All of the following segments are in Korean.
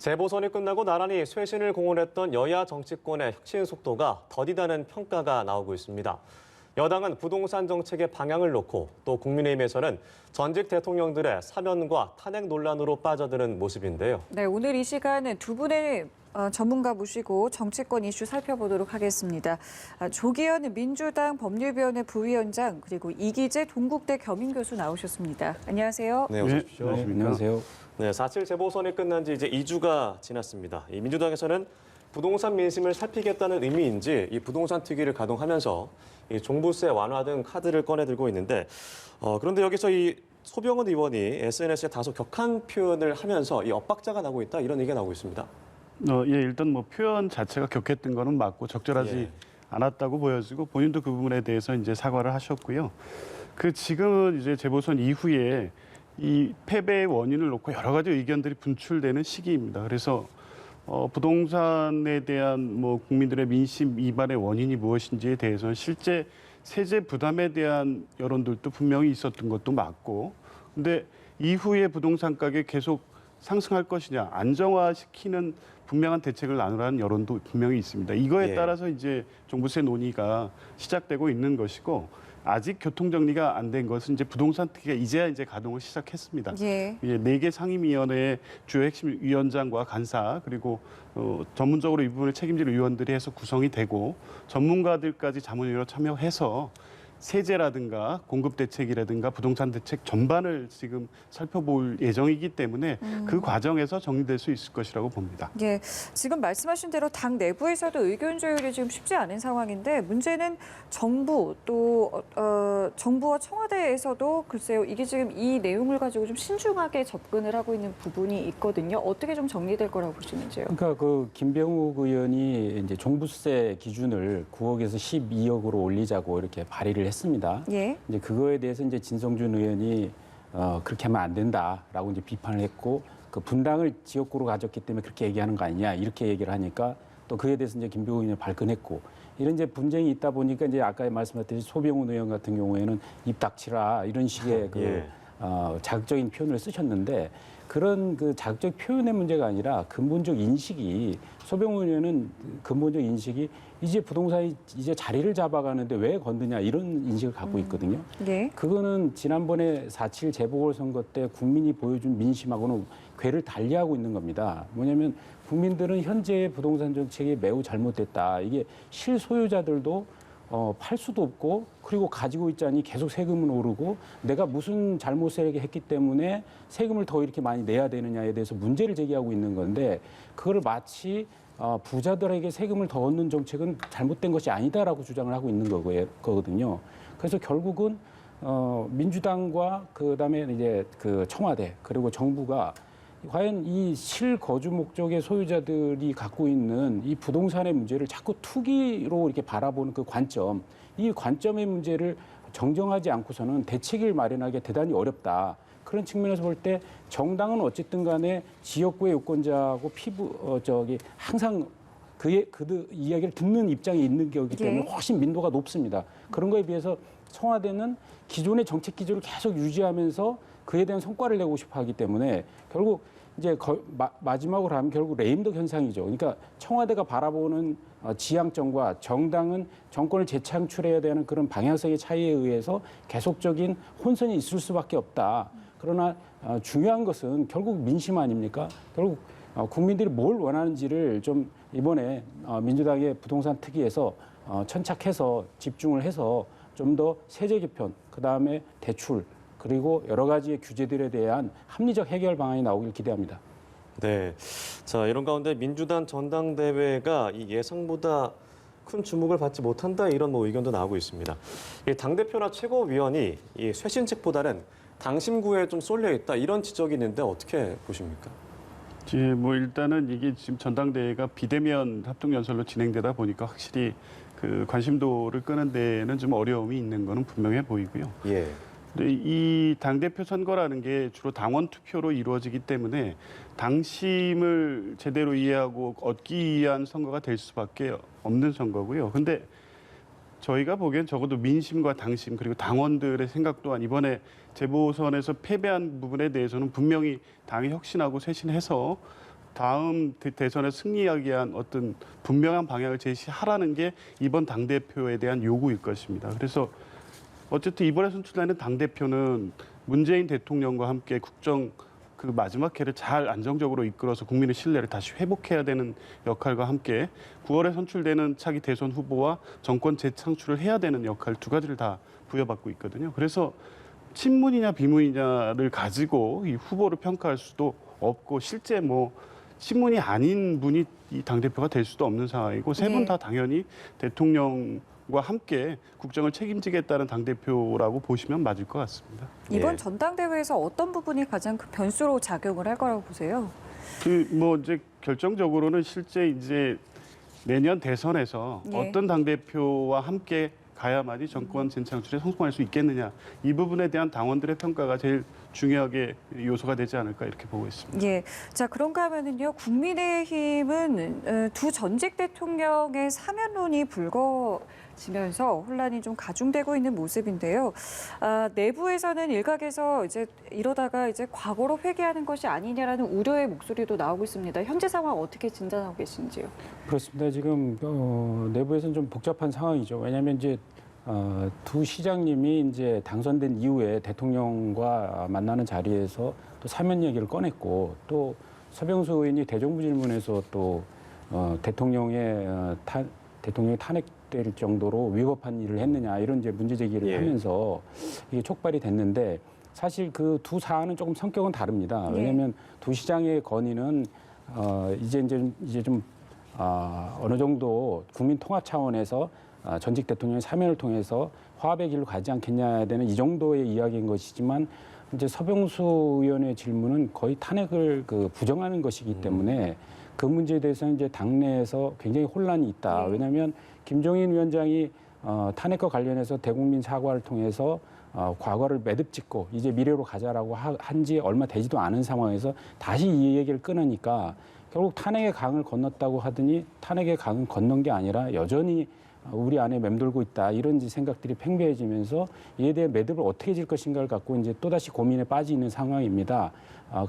재보선이 끝나고 나란히 쇄신을 공언했던 여야 정치권의 혁신 속도가 더디다는 평가가 나오고 있습니다. 여당은 부동산 정책의 방향을 놓고 또 국민의힘에서는 전직 대통령들의 사면과 탄핵 논란으로 빠져드는 모습인데요. 네, 오늘 이 시간은 두 분의 전문가 모시고 정치권 이슈 살펴보도록 하겠습니다. 조기현 민주당 법률위원회 부위원장 그리고 이기재 동국대 겸임교수 나오셨습니다. 안녕하세요. 네, 어서 오십시오. 네, 안녕하세요. 네, 4.7 재보선이 끝난 지 이제 2주가 지났습니다. 이 민주당에서는 부동산 민심을 살피겠다는 의미인지 이 부동산 특위를 가동하면서 이 종부세 완화 등 카드를 꺼내들고 있는데 그런데 여기서 이 소병원 의원이 SNS에 다소 격한 표현을 하면서 이 엇박자가 나고 있다 이런 얘기가 나오고 있습니다. 일단 뭐 표현 자체가 격했던 거는 맞고 적절하지 않았다고 보여지고 본인도 그 부분에 대해서 이제 사과를 하셨고요. 지금은 이제 재보선 이후에 이 패배의 원인을 놓고 여러 가지 의견들이 분출되는 시기입니다. 그래서 부동산에 대한 뭐 국민들의 민심 이반의 원인이 무엇인지에 대해서는 실제 세제 부담에 대한 여론들도 분명히 있었던 것도 맞고, 근데 이후에 부동산 가격 계속 상승할 것이냐, 안정화시키는 분명한 대책을 나누라는 여론도 분명히 있습니다. 이거에 따라서 이제 종부세 논의가 시작되고 있는 것이고, 아직 교통정리가 안 된 것은 이제 부동산 특위가 이제야 이제 가동을 시작했습니다. 예. 4개 상임위원회의 주요 핵심 위원장과 간사 그리고 전문적으로 이 부분을 책임질 의원들이 해서 구성이 되고 전문가들까지 자문위로 참여해서 세제라든가 공급 대책이라든가 부동산 대책 전반을 지금 살펴볼 예정이기 때문에 그 과정에서 정리될 수 있을 것이라고 봅니다. 예, 지금 말씀하신 대로 당 내부에서도 의견 조율이 지금 쉽지 않은 상황인데 문제는 정부 또 정부와 청와대에서도 글쎄요 이게 지금 이 내용을 가지고 좀 신중하게 접근을 하고 있는 부분이 있거든요. 어떻게 좀 정리될 거라고 보시는지요? 그러니까 그 김병욱 의원이 이제 종부세 기준을 9억에서 12억으로 올리자고 이렇게 발의를 했습니다. 예. 이제 그거에 대해서 이제 진성준 의원이 그렇게 하면 안 된다라고 이제 비판을 했고 그 분당을 지역구로 가졌기 때문에 그렇게 얘기하는 거 아니냐 이렇게 얘기를 하니까 또 그에 대해서 이제 김병욱 의원이 발끈했고 이런 이제 분쟁이 있다 보니까 이제 아까 말씀하셨듯이 소병훈 의원 같은 경우에는 입 닥치라 이런 식의 자극적인 표현을 쓰셨는데 그런 그 자극적 표현의 문제가 아니라 근본적 인식이 소병훈 의원은 근본적 인식이 이제 부동산이 이제 자리를 잡아가는데 왜 건드냐 이런 인식을 갖고 있거든요. 네. 그거는 지난번에 4.7 재보궐선거 때 국민이 보여준 민심하고는 궤를 달리하고 있는 겁니다. 뭐냐면 국민들은 현재의 부동산 정책이 매우 잘못됐다. 이게 실소유자들도 팔 수도 없고 그리고 가지고 있자니 계속 세금은 오르고 내가 무슨 잘못을 했기 때문에 세금을 더 이렇게 많이 내야 되느냐에 대해서 문제를 제기하고 있는 건데 그거를 마치 부자들에게 세금을 더 얻는 정책은 잘못된 것이 아니다라고 주장을 하고 있는 거거든요. 그래서 결국은 민주당과 그다음에 이제 그 청와대 그리고 정부가 과연 이 실거주 목적의 소유자들이 갖고 있는 이 부동산의 문제를 자꾸 투기로 이렇게 바라보는 그 관점, 이 관점의 문제를 정정하지 않고서는 대책을 마련하기 대단히 어렵다. 그런 측면에서 볼 때 정당은 어쨌든 간에 지역구의 유권자하고 항상 그 이야기를 듣는 입장이 있는 거기 때문에 훨씬 민도가 높습니다. 그런 거에 비해서 청와대는 기존의 정책 기조를 계속 유지하면서 그에 대한 성과를 내고 싶어 하기 때문에 결국 이제 마지막으로 하면 결국 레임덕 현상이죠. 그러니까 청와대가 바라보는 지향점과 정당은 정권을 재창출해야 되는 그런 방향성의 차이에 의해서 계속적인 혼선이 있을 수밖에 없다. 그러나 중요한 것은 결국 민심 아닙니까? 결국 국민들이 뭘 원하는지를 좀 이번에 민주당의 부동산 특위에서 천착해서 집중을 해서 좀 더 세제 개편, 그다음에 대출, 그리고 여러 가지의 규제들에 대한 합리적 해결 방안이 나오길 기대합니다. 네, 자 이런 가운데 민주당 전당대회가 이 예상보다 큰 주목을 받지 못한다 이런 뭐 의견도 나오고 있습니다. 당 대표나 최고위원이 이 쇄신책보다는 당심구에 좀 쏠려 있다 이런 지적이 있는데 어떻게 보십니까? 뭐 일단은 이게 지금 전당대회가 비대면 합동연설로 진행되다 보니까 확실히 그 관심도를 끄는 데는 좀 어려움이 있는 거는 분명해 보이고요. 예. 이 당대표 선거라는 게 주로 당원 투표로 이루어지기 때문에 당심을 제대로 이해하고 얻기 위한 선거가 될 수밖에 없는 선거고요. 근데 저희가 보기엔 적어도 민심과 당심 그리고 당원들의 생각 또한 이번에 재보선에서 패배한 부분에 대해서는 분명히 당이 혁신하고 쇄신해서 다음 대선에 승리하기 위한 어떤 분명한 방향을 제시하라는 게 이번 당대표에 대한 요구일 것입니다. 그래서 어쨌든 이번에 선출되는 당대표는 문재인 대통령과 함께 국정 그 마지막 해를 잘 안정적으로 이끌어서 국민의 신뢰를 다시 회복해야 되는 역할과 함께 9월에 선출되는 차기 대선 후보와 정권 재창출을 해야 되는 역할 두 가지를 다 부여받고 있거든요. 그래서 친문이냐 비문이냐를 가지고 이 후보를 평가할 수도 없고 실제 뭐 친문이 아닌 분이 이 당대표가 될 수도 없는 상황이고 세 분 다 당연히 대통령과 함께 국정을 책임지겠다는 당대표라고 보시면 맞을 것 같습니다. 이번 예. 전당대회에서 어떤 부분이 가장 큰 변수로 작용을 할 거라고 보세요? 그 뭐 이제 결정적으로는 실제 이제 내년 대선에서 예. 어떤 당대표와 함께 가야만이 정권 재창출에 성공할 수 있겠느냐 이 부분에 대한 당원들의 평가가 제일 중요하게 요소가 되지 않을까 이렇게 보고 있습니다. 예. 자, 그런가 하면은요, 국민의힘은 두 전직 대통령의 사면론이 불거지면서 혼란이 좀 가중되고 있는 모습인데요. 내부에서는 일각에서 이제 이러다가 이제 과거로 회귀하는 것이 아니냐라는 우려의 목소리도 나오고 있습니다. 현재 상황 어떻게 진단하고 계신지요? 그렇습니다. 지금 내부에서는 좀 복잡한 상황이죠. 왜냐하면 이제 두 시장님이 이제 당선된 이후에 대통령과 만나는 자리에서 또 사면 얘기를 꺼냈고 또 서병수 의원이 대정부질문에서 또 대통령이 탄핵될 정도로 위법한 일을 했느냐 이런 이제 문제 제기를 예. 하면서 이게 촉발이 됐는데 사실 그 두 사안은 조금 성격은 다릅니다. 왜냐하면 두 시장의 건의는 이제 좀 어느 정도 국민 통합 차원에서 전직 대통령의 사면을 통해서 화합의 길로 가지 않겠냐 되는 이 정도의 이야기인 것이지만 이제 서병수 의원의 질문은 거의 탄핵을 부정하는 것이기 때문에 그 문제에 대해서는 이제 당내에서 굉장히 혼란이 있다. 왜냐하면 김종인 위원장이 탄핵과 관련해서 대국민 사과를 통해서 과거를 매듭짓고 이제 미래로 가자라고 한 지 얼마 되지도 않은 상황에서 다시 이 얘기를 끊으니까 결국 탄핵의 강을 건넜다고 하더니 탄핵의 강은 건넌 게 아니라 여전히 우리 안에 맴돌고 있다 이런 생각들이 팽배해지면서 이에 대한 매듭을 어떻게 질 것인가를 갖고 이제 또다시 고민에 빠져 있는 상황입니다.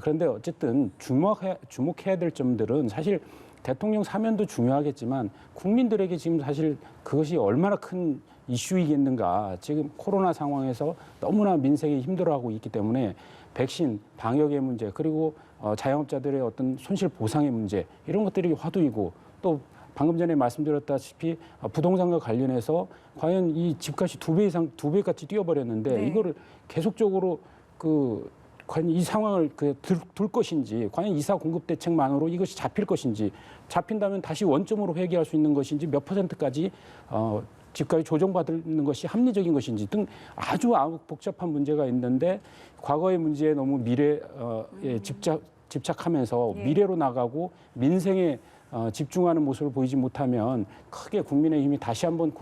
그런데 어쨌든 주목해야 될 점들은 사실 대통령 사면도 중요하겠지만 국민들에게 지금 사실 그것이 얼마나 큰 이슈이겠는가. 지금 코로나 상황에서 너무나 민생이 힘들어하고 있기 때문에 백신, 방역의 문제 그리고 자영업자들의 어떤 손실 보상의 문제 이런 것들이 화두이고 또 방금 전에 말씀드렸다시피 부동산과 관련해서 과연 이 집값이 2배까지 뛰어버렸는데 네. 이거를 계속적으로 과연 이 상황을 둘 것인지 과연 이사 공급 대책만으로 이것이 잡힐 것인지 잡힌다면 다시 원점으로 회귀할 수 있는 것인지 몇 %까지 집값이 조정받는 것이 합리적인 것인지 등 아주 복잡한 문제가 있는데 과거의 문제에 너무 미래에 집착하면서 예. 미래로 나가고 민생에 집중하는 모습을 보이지 못하면 크게 국민의힘이 다시 한번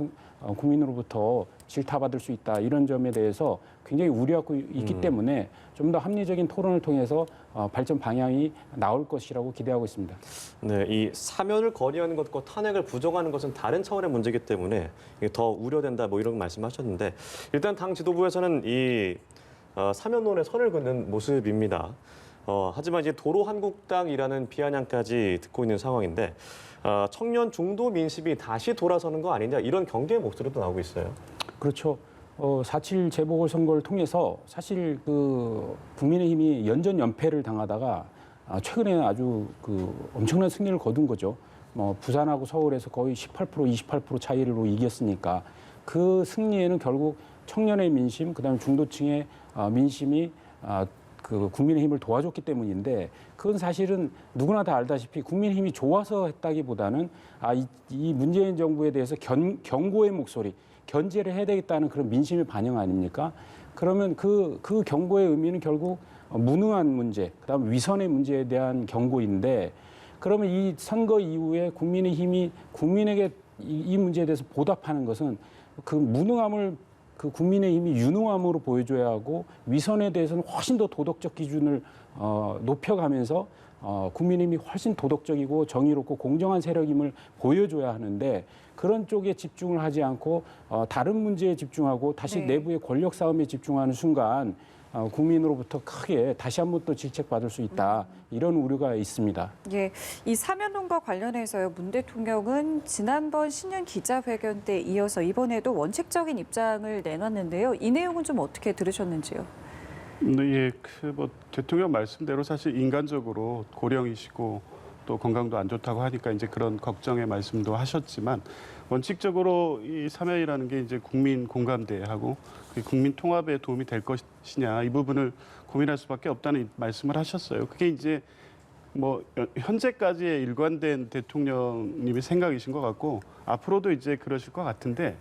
국민으로부터 질타받을 수 있다. 이런 점에 대해서 굉장히 우려하고 있기 때문에 좀 더 합리적인 토론을 통해서 발전 방향이 나올 것이라고 기대하고 있습니다. 네, 이 사면을 거리하는 것과 탄핵을 부정하는 것은 다른 차원의 문제이기 때문에 이게 더 우려된다 뭐 이런 말씀하셨는데 일단 당 지도부에서는 이 사면론에 선을 긋는 모습입니다. 하지만 이제 도로한국당이라는 비아냥까지 듣고 있는 상황인데 청년 중도 민심이 다시 돌아서는 거 아니냐 이런 경계의 목소리도 나오고 있어요. 그렇죠. 4.7 재보궐선거를 통해서 사실 국민의힘이 연전연패를 당하다가 최근에 아주 엄청난 승리를 거둔 거죠. 부산하고 서울에서 거의 18%, 28% 차이로 이겼으니까 그 승리에는 결국 청년의 민심, 그다음에 중도층의 민심이 국민의힘을 도와줬기 때문인데 그건 사실은 누구나 다 알다시피 국민의힘이 좋아서 했다기보다는 이 문재인 정부에 대해서 경고의 목소리, 견제를 해야 되겠다는 그런 민심의 반영 아닙니까? 그러면 그 경고의 의미는 결국 무능한 문제, 그다음 위선의 문제에 대한 경고인데 그러면 이 선거 이후에 국민의힘이 국민에게 이 문제에 대해서 보답하는 것은 그 무능함을 국민의힘이 유능함으로 보여줘야 하고 위선에 대해서는 훨씬 더 도덕적 기준을 높여가면서 국민의힘이 훨씬 도덕적이고 정의롭고 공정한 세력임을 보여줘야 하는데 그런 쪽에 집중을 하지 않고 다른 문제에 집중하고 다시 네. 내부의 권력 싸움에 집중하는 순간 국민으로부터 크게 다시 한번 또 질책받을 수 있다. 이런 우려가 있습니다. 예, 이 사면론과 관련해서요. 문 대통령은 지난번 신년 기자회견 때 이어서 이번에도 원칙적인 입장을 내놨는데요. 이 내용은 좀 어떻게 들으셨는지요? 네, 뭐 대통령 말씀대로 사실 인간적으로 고령이시고 또 건강도 안 좋다고 하니까 이제 그런 걱정의 말씀도 하셨지만 원칙적으로 이 사면이라는 게 이제 국민 공감대하고 국민 통합에 도움이 될 것이냐 이 부분을 고민할 수밖에 없다는 말씀을 하셨어요. 그게 이제 뭐 현재까지의 일관된 대통령님의 생각이신 것 같고 앞으로도 이제 그러실 것 같은데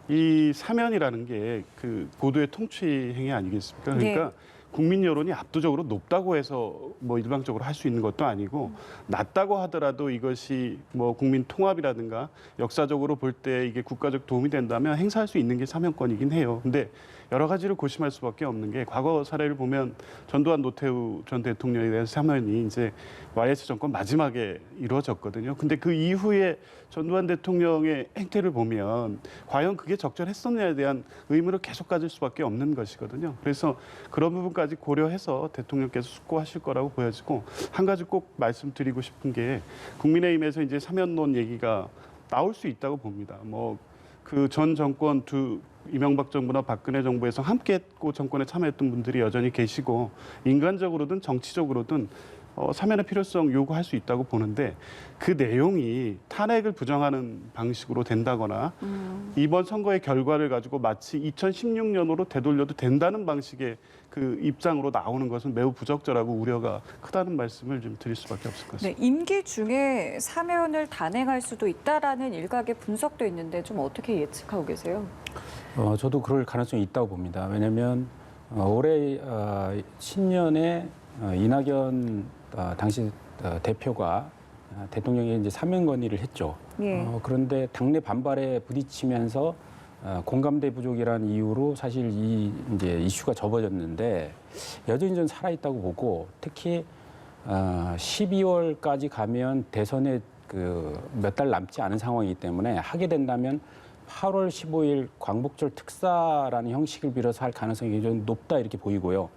이 사면이라는 게 그 고도의 통치 행위 아니겠습니까? 그러니까 네. 국민 여론이 압도적으로 높다고 해서 뭐 일방적으로 할 수 있는 것도 아니고 낮다고 하더라도 이것이 뭐 국민 통합이라든가 역사적으로 볼 때 이게 국가적 도움이 된다면 행사할 수 있는 게 사면권이긴 해요. 근데 여러 가지를 고심할 수밖에 없는 게 과거 사례를 보면 전두환 노태우 전 대통령에 대한 사면이 이제 YS 정권 마지막에 이루어졌거든요. 근데 그 이후에 전두환 대통령의 행태를 보면 과연 그게 적절했었느냐에 대한 의문을 계속 가질 수밖에 없는 것이거든요. 그래서 그런 부분까지 고려해서 대통령께서 숙고하실 거라고 보여지고 한 가지 꼭 말씀드리고 싶은 게 국민의힘에서 이제 사면론 얘기가 나올 수 있다고 봅니다. 뭐 그 전 정권 이명박 정부나 박근혜 정부에서 함께했고 정권에 참여했던 분들이 여전히 계시고 인간적으로든 정치적으로든 사면의 필요성 요구할 수 있다고 보는데 그 내용이 탄핵을 부정하는 방식으로 된다거나 이번 선거의 결과를 가지고 마치 2016년으로 되돌려도 된다는 방식의 그 입장으로 나오는 것은 매우 부적절하고 우려가 크다는 말씀을 좀 드릴 수밖에 없을 것 같습니다. 네, 임기 중에 사면을 단행할 수도 있다라는 일각의 분석도 있는데 좀 어떻게 예측하고 계세요? 저도 그럴 가능성이 있다고 봅니다. 왜냐하면 올해 신년에 이낙연 당시 대표가 대통령에 이제 사면 건의를 했죠. 예. 그런데 당내 반발에 부딪히면서 공감대 부족이라는 이유로 사실 이 이제 이슈가 접어졌는데 여전히 좀 살아 있다고 보고 특히 12월까지 가면 대선에 그 몇 달 남지 않은 상황이기 때문에 하게 된다면 8월 15일 광복절 특사라는 형식을 빌어서 할 가능성이 좀 높다 이렇게 보이고요.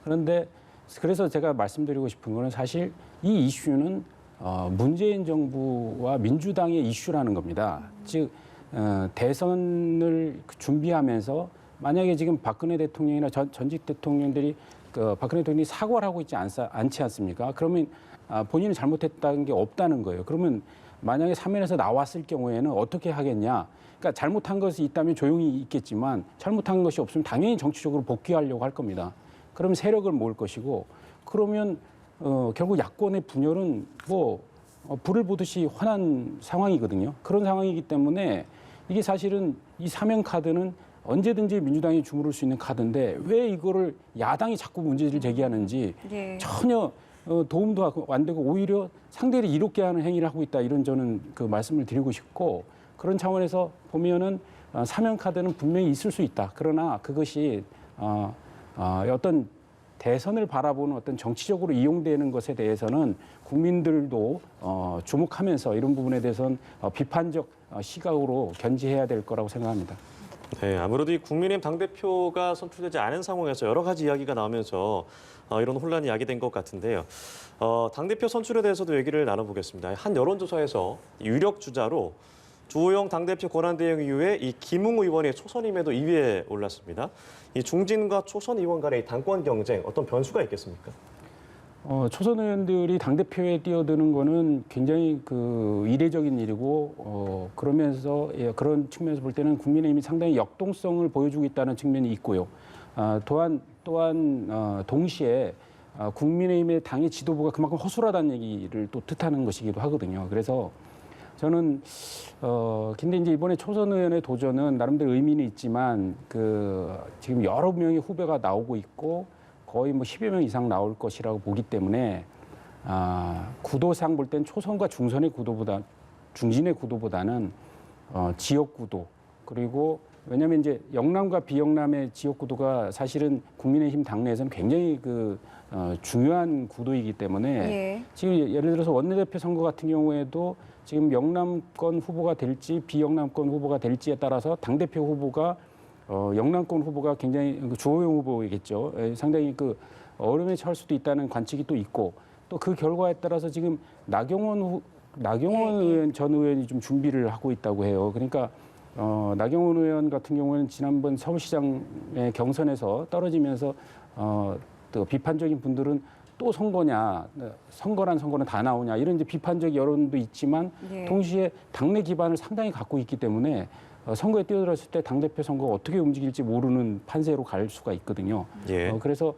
그런데 그래서 제가 말씀드리고 싶은 거는 사실 이 이슈는 문재인 정부와 민주당의 이슈라는 겁니다. 즉 대선을 준비하면서 만약에 지금 박근혜 대통령이나 전직 대통령들이 박근혜 대통령이 사과를 하고 있지 않지 않습니까? 그러면 본인은 잘못했다는 게 없다는 거예요. 그러면 만약에 사면에서 나왔을 경우에는 어떻게 하겠냐? 그러니까 잘못한 것이 있다면 조용히 있겠지만 잘못한 것이 없으면 당연히 정치적으로 복귀하려고 할 겁니다. 그러면 세력을 모을 것이고 그러면 결국 야권의 분열은 뭐 불을 보듯이 환한 상황이거든요. 그런 상황이기 때문에 이게 사실은 이 사면 카드는 언제든지 민주당이 주무를 수 있는 카드인데 왜 이거를 야당이 자꾸 문제를 제기하는지 예. 전혀 도움도 안 되고 오히려 상대를 이롭게 하는 행위를 하고 있다 이런 저는 그 말씀을 드리고 싶고 그런 차원에서 보면은 사면 카드는 분명히 있을 수 있다. 그러나 그것이 어떤 대선을 바라보는 어떤 정치적으로 이용되는 것에 대해서는 국민들도 주목하면서 이런 부분에 대해서는 비판적 시각으로 견지해야 될 거라고 생각합니다. 네, 아무래도 이 국민의힘 당대표가 선출되지 않은 상황에서 여러 가지 이야기가 나오면서 이런 혼란이 야기된 것 같은데요. 당대표 선출에 대해서도 얘기를 나눠보겠습니다. 한 여론조사에서 유력 주자로 주호영 당대표 권한대행 이후에 이 김웅 의원의 초선임에도 2위에 올랐습니다. 이 중진과 초선 의원 간의 이 당권 경쟁 어떤 변수가 있겠습니까? 초선 의원들이 당대표에 뛰어드는 거는 굉장히 그 이례적인 일이고 그러면서 그런 측면에서 볼 때는 국민의힘이 상당히 역동성을 보여주고 있다는 측면이 있고요. 또한 동시에 국민의힘의 당의 지도부가 그만큼 허술하다는 얘기를 또 뜻하는 것이기도 하거든요. 그래서 저는 근데 이제 이번에 초선 의원의 도전은 나름대로 의미는 있지만 지금 여러 명의 후배가 나오고 있고 거의 뭐 10여 명 이상 나올 것이라고 보기 때문에 구도상 볼 땐 초선과 중진의 구도보다는 지역 구도 그리고 왜냐하면 이제 영남과 비영남의 지역 구도가 사실은 국민의힘 당내에서는 굉장히 중요한 구도이기 때문에 예. 지금 예를 들어서 원내대표 선거 같은 경우에도 지금 영남권 후보가 될지 비영남권 후보가 될지에 따라서 당대표 후보가 영남권 후보가 굉장히 주호영 후보이겠죠. 상당히 그 어려움에 처할 수도 있다는 관측이 또 있고 또 그 결과에 따라서 지금 나경원 의원 전 의원이 좀 준비를 하고 있다고 해요. 그러니까 나경원 의원 같은 경우는 지난번 서울시장의 경선에서 떨어지면서 또 비판적인 분들은 또 선거란 선거는 다 나오냐 이런 이제 비판적 여론도 있지만 예. 동시에 당내 기반을 상당히 갖고 있기 때문에 선거에 뛰어들었을 때 당대표 선거가 어떻게 움직일지 모르는 판세로 갈 수가 있거든요. 예. 그래서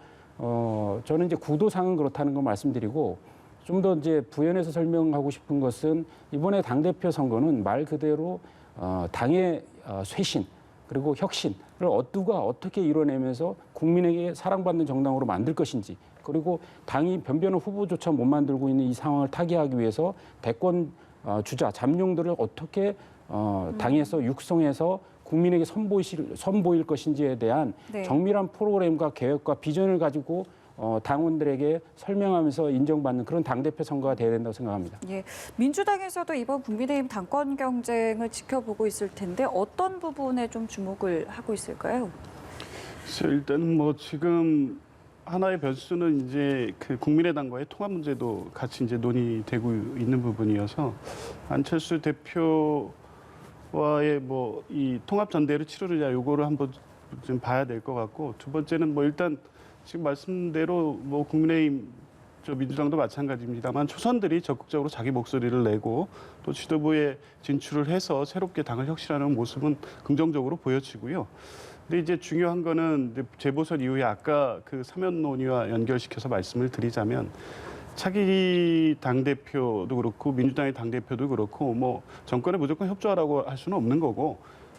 저는 이제 구도상은 그렇다는 걸 말씀드리고 좀 더 이제 부연해서 설명하고 싶은 것은 이번에 당대표 선거는 말 그대로 당의 쇄신 그리고 혁신을 누가 어떻게 이뤄내면서 국민에게 사랑받는 정당으로 만들 것인지 그리고 당이 변변한 후보조차 못 만들고 있는 이 상황을 타개하기 위해서 대권 주자 잠룡들을 어떻게 당에서 육성해서 국민에게 선보일 것인지에 대한 네. 정밀한 프로그램과 계획과 비전을 가지고 당원들에게 설명하면서 인정받는 그런 당대표 선거가 돼야 된다고 생각합니다. 예, 민주당에서도 이번 국민의힘 당권 경쟁을 지켜보고 있을 텐데 어떤 부분에 좀 주목을 하고 있을까요? 그래서 일단 뭐 지금 하나의 변수는 이제 그 국민의당과의 통합 문제도 같이 이제 논의되고 있는 부분이어서 안철수 대표와의 뭐 이 통합 전대를 치르느냐 요거를 한번 좀 봐야 될 것 같고 두 번째는 뭐 일단 지금 말씀대로 뭐 국민의힘 민주당도 마찬가지입니다만 초선들이 적극적으로 자기 목소리를 내고 또 지도부에 진출을 해서 새롭게 당을 혁신하는 모습은 긍정적으로 보여지고요. 근데 이제 중요한 거는 재보선 이후에 아까 그 사면 논의와 연결시켜서 말씀을 드리자면 차기 당대표도 그렇고 민주당의 당대표도 그렇고 뭐 정권에 무조건 협조하라고 할 수는 없는 거고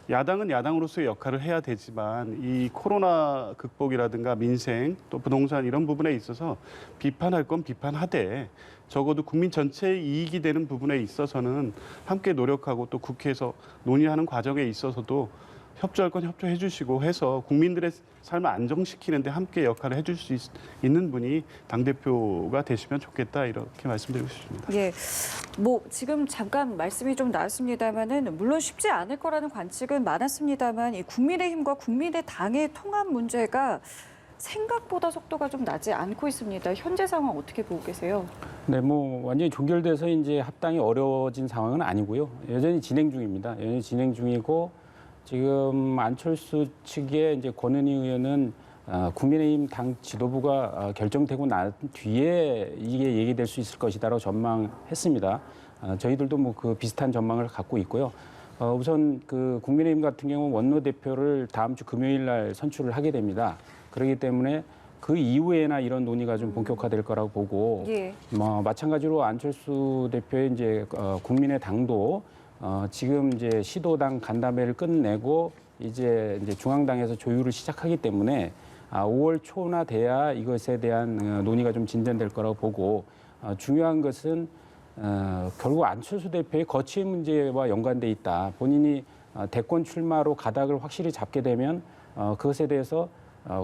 야당은 야당으로서의 역할을 해야 되지만 이 코로나 극복이라든가 민생 또 부동산 이런 부분에 있어서 비판할 건 비판하되 적어도 국민 전체의 이익이 되는 부분에 있어서는 함께 노력하고 또 국회에서 논의하는 과정에 있어서도 협조할 건 협조해 주시고 해서 국민들의 삶을 안정시키는데 함께 역할을 해줄 수 있는 분이 당대표가 되시면 좋겠다 이렇게 말씀드리고 싶습니다. 예, 뭐 지금 잠깐 말씀이 좀 나왔습니다만은 물론 쉽지 않을 거라는 관측은 많았습니다만 이 국민의힘과 국민의당의 통합 문제가 생각보다 속도가 좀 나지 않고 있습니다. 현재 상황 어떻게 보고 계세요? 네, 뭐 완전히 종결돼서 이제 합당이 어려워진 상황은 아니고요. 여전히 진행 중입니다. 여전히 진행 중이고 지금 안철수 측의 이제 권은희 의원은 국민의힘 당 지도부가 결정되고 난 뒤에 이게 얘기될 수 있을 것이다라고 전망했습니다. 저희들도 뭐 그 비슷한 전망을 갖고 있고요. 우선 그 국민의힘 같은 경우 원로 대표를 다음 주 금요일 날 선출을 하게 됩니다. 그렇기 때문에 그 이후에나 이런 논의가 좀 본격화될 거라고 보고, 예. 뭐 마찬가지로 안철수 대표의 이제 국민의당도 지금 이제 시도당 간담회를 끝내고 이제 중앙당에서 조율을 시작하기 때문에 5월 초나 돼야 이것에 대한 논의가 좀 진전될 거라고 보고 중요한 것은 결국 안철수 대표의 거취 문제와 연관돼 있다. 본인이 대권 출마로 가닥을 확실히 잡게 되면 그것에 대해서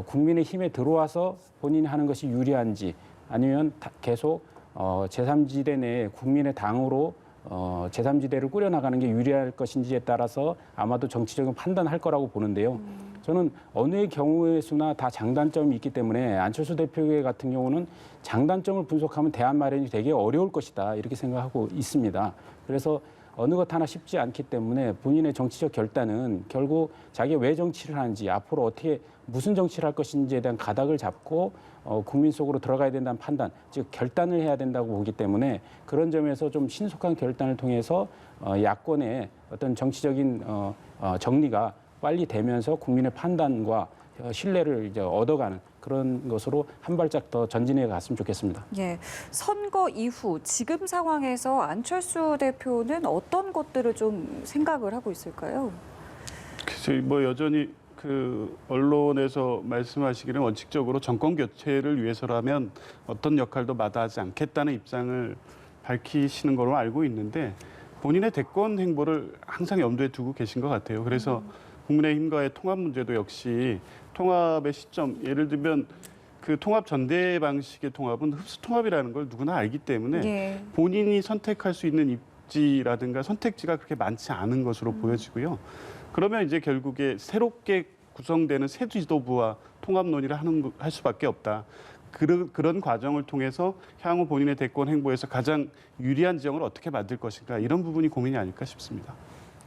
국민의힘에 들어와서 본인이 하는 것이 유리한지 아니면 계속 제3지대 내에 국민의 당으로 제3지대를 꾸려나가는 게 유리할 것인지에 따라서 아마도 정치적인 판단할 거라고 보는데요. 저는 어느 경우의 수나 다 장단점이 있기 때문에 안철수 대표 같은 경우는 장단점을 분석하면 대안 마련이 되게 어려울 것이다 이렇게 생각하고 있습니다. 그래서 어느 것 하나 쉽지 않기 때문에 본인의 정치적 결단은 결국 자기가 왜 정치를 하는지 앞으로 어떻게 무슨 정치를 할 것인지에 대한 가닥을 잡고 국민 속으로 들어가야 된다는 판단, 즉 결단을 해야 된다고 보기 때문에 그런 점에서 좀 신속한 결단을 통해서 야권의 어떤 정치적인 정리가 빨리 되면서 국민의 판단과 신뢰를 이제 얻어가는 그런 것으로 한 발짝 더 전진해 갔으면 좋겠습니다. 예, 선거 이후 지금 상황에서 안철수 대표는 어떤 것들을 좀 생각을 하고 있을까요? 글쎄 뭐 여전히 그 언론에서 말씀하시기는 원칙적으로 정권 교체를 위해서라면 어떤 역할도 마다하지 않겠다는 입장을 밝히시는 걸로 알고 있는데 본인의 대권 행보를 항상 염두에 두고 계신 것 같아요. 그래서 국민의힘과의 통합 문제도 역시 통합의 시점, 예를 들면 그 통합 전대 방식의 통합은 흡수 통합이라는 걸 누구나 알기 때문에 예. 본인이 선택할 수 있는 입지라든가 선택지가 그렇게 많지 않은 것으로 보여지고요. 그러면 이제 결국에 새롭게 구성되는 새 지도부와 통합 논의를 할 수밖에 없다. 그런 과정을 통해서 향후 본인의 대권 행보에서 가장 유리한 지형을 어떻게 만들 것인가 이런 부분이 고민이 아닐까 싶습니다.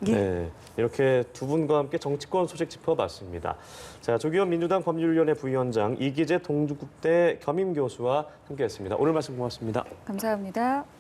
예. 네, 이렇게 두 분과 함께 정치권 소식 짚어봤습니다. 자, 조기현 민주당 법률위원회 부위원장, 이기재 동국대 겸임 교수와 함께했습니다. 오늘 말씀 고맙습니다. 감사합니다.